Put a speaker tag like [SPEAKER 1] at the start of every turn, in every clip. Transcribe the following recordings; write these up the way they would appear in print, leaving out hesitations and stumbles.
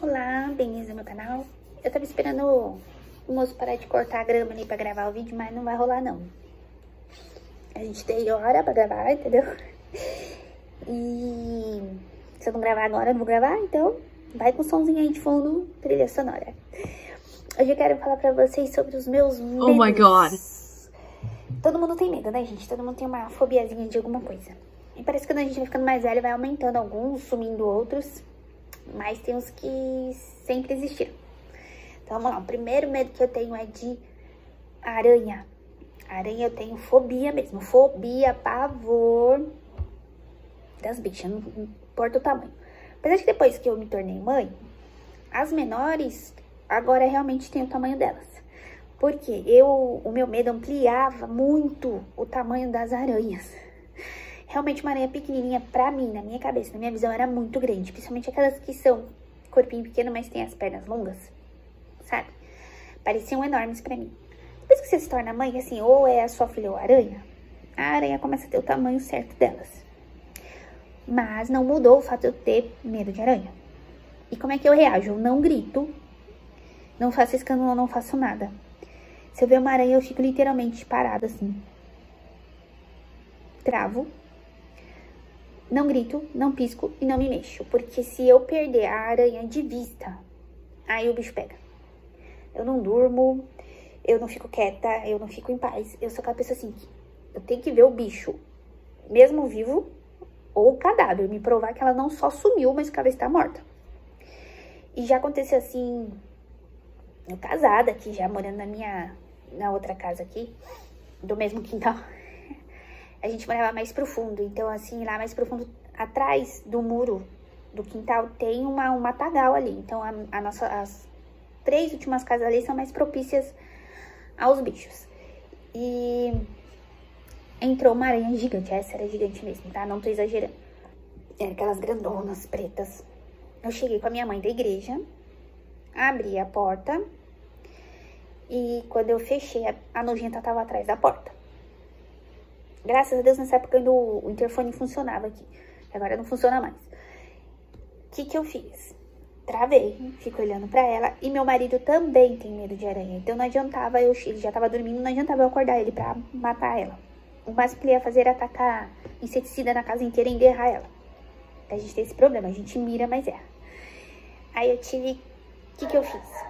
[SPEAKER 1] Olá, bem-vindos ao meu canal. Eu tava esperando o moço parar de cortar a grama ali pra gravar o vídeo, mas não vai rolar não. A gente tem hora pra gravar, entendeu? E se eu não gravar agora, eu não vou gravar, então vai com o somzinho aí de fundo, trilha sonora. Hoje eu quero falar pra vocês sobre os meus medos.
[SPEAKER 2] Oh my God!
[SPEAKER 1] Todo mundo tem medo, né, gente? Todo mundo tem uma fobiazinha de alguma coisa. E parece que quando a gente vai ficando mais velho, vai aumentando alguns, sumindo outros. Mas tem uns que sempre existiram. Então vamos lá, o primeiro medo que eu tenho é de aranha. Aranha eu tenho fobia mesmo, fobia, pavor das bichas, não importa o tamanho. Apesar de que depois que eu me tornei mãe, as menores agora realmente tem o tamanho delas. Porque o meu medo ampliava muito o tamanho das aranhas. Realmente uma aranha pequenininha, pra mim, na minha cabeça, na minha visão, era muito grande. Principalmente aquelas que são corpinho pequeno, mas tem as pernas longas, sabe? Pareciam enormes pra mim. Depois que você se torna mãe, assim, ou é a sua filha ou a aranha começa a ter o tamanho certo delas. Mas não mudou o fato de eu ter medo de aranha. E como é que eu reajo? Eu não grito, não faço escândalo, não faço nada. Se eu ver uma aranha, eu fico literalmente parada, assim. Travo. Não grito, não pisco e não me mexo. Porque se eu perder a aranha de vista, aí o bicho pega. Eu não durmo, eu não fico quieta, eu não fico em paz. Eu sou aquela pessoa assim, eu tenho que ver o bicho, mesmo vivo, ou o cadáver. Me provar que ela não só sumiu, mas que ela está morta. E já aconteceu assim, eu casada aqui, já morando na outra casa aqui, do mesmo quintal. A gente morava mais profundo, então assim, lá mais profundo, atrás do muro do quintal, tem um matagal ali. Então as 3 últimas casas ali são mais propícias aos bichos. E entrou uma aranha gigante, essa era gigante mesmo, tá? Não tô exagerando. Era aquelas grandonas, pretas. Eu cheguei com a minha mãe da igreja, abri a porta e quando eu fechei, a nojenta tava atrás da porta. Graças a Deus, nessa época ainda o interfone funcionava aqui. Agora não funciona mais. O que eu fiz? Travei, fico olhando pra ela. E meu marido também tem medo de aranha. Então não adiantava, ele já tava dormindo, não adiantava eu acordar ele pra matar ela. O máximo que ele ia fazer era atacar inseticida na casa inteira e enterrar ela. A gente tem esse problema, a gente mira, mas erra. Aí eu tive... O que eu fiz?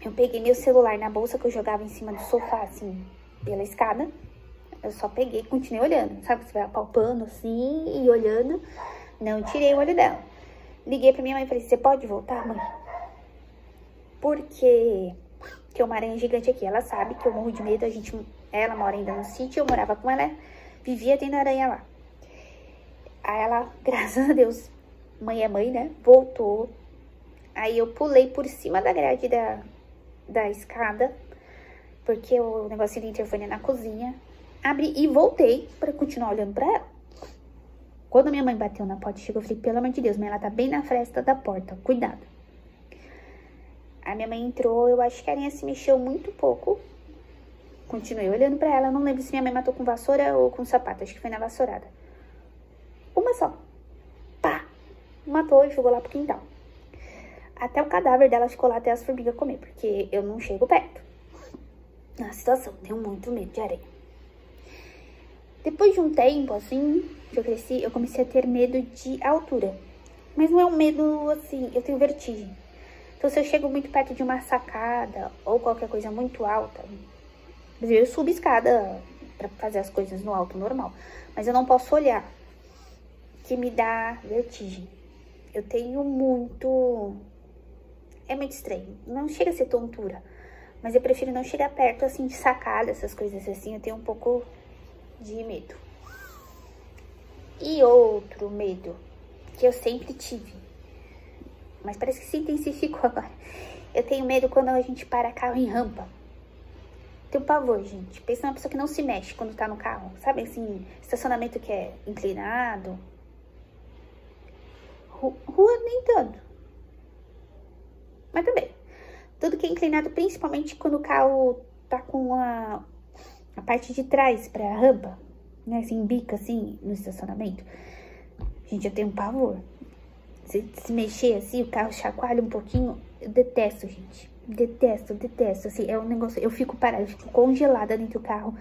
[SPEAKER 1] Eu peguei meu celular na bolsa que eu jogava em cima do sofá, assim, pela escada. Eu só peguei e continuei olhando, sabe? Você vai apalpando assim e olhando. Não tirei o olho dela. Liguei pra minha mãe e falei, você pode voltar, mãe? Porque tem uma aranha gigante aqui. Ela sabe que eu morro de medo. Ela mora ainda no sítio, eu morava com ela. Vivia tendo aranha lá. Aí ela, graças a Deus, mãe é mãe, né? Voltou. Aí eu pulei por cima da grade da escada. Porque o negocinho do interfone é na cozinha. Abri e voltei pra continuar olhando pra ela. Quando minha mãe bateu na porta, chegou, eu falei, pelo amor de Deus, mãe, ela tá bem na fresta da porta, cuidado. A minha mãe entrou, eu acho que a aranha se mexeu muito pouco. Continuei olhando pra ela, não lembro se minha mãe matou com vassoura ou com sapato, acho que foi na vassourada. Uma só. Pá! Matou e jogou lá pro quintal. Até o cadáver dela ficou lá até as formigas comer, porque eu não chego perto. Na situação, tenho muito medo de aranha. Depois de um tempo, assim, que eu cresci, eu comecei a ter medo de altura. Mas não é um medo, assim, eu tenho vertigem. Então, se eu chego muito perto de uma sacada ou qualquer coisa muito alta, eu subo escada pra fazer as coisas no alto normal. Mas eu não posso olhar, que me dá vertigem. Eu tenho muito... É muito estranho. Não chega a ser tontura. Mas eu prefiro não chegar perto, assim, de sacada, essas coisas assim. Eu tenho um pouco de medo. E outro medo que eu sempre tive, mas parece que se intensificou agora. Eu tenho medo quando a gente para carro em rampa. Tenho pavor, gente. Pensa numa pessoa que não se mexe quando tá no carro. Sabe assim, estacionamento que é inclinado. Rua nem tanto. Mas também. Tudo que é inclinado, principalmente quando o carro tá com a parte de trás pra rampa, né, assim, bica, assim, no estacionamento. Gente, eu tenho um pavor. se mexer assim, o carro chacoalha um pouquinho. Eu detesto, gente. Detesto. Assim, é um negócio... Eu fico parada, eu fico congelada dentro do carro.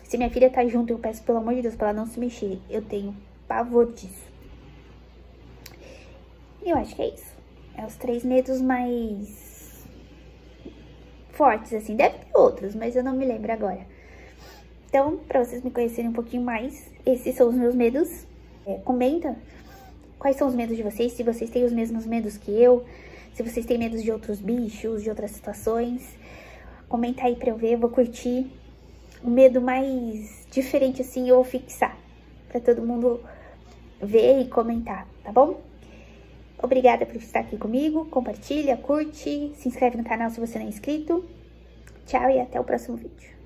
[SPEAKER 1] Se minha filha tá junto, eu peço, pelo amor de Deus, pra ela não se mexer. Eu tenho pavor disso. E eu acho que é isso. É os 3 medos mais fortes, assim. Deve ter outros, mas eu não me lembro agora. Então, pra vocês me conhecerem um pouquinho mais, esses são os meus medos. Comenta quais são os medos de vocês, se vocês têm os mesmos medos que eu, se vocês têm medos de outros bichos, de outras situações. Comenta aí pra eu ver, eu vou curtir. O medo mais diferente, assim, eu vou fixar pra todo mundo ver e comentar, tá bom? Obrigada por estar aqui comigo, compartilha, curte, se inscreve no canal se você não é inscrito. Tchau e até o próximo vídeo.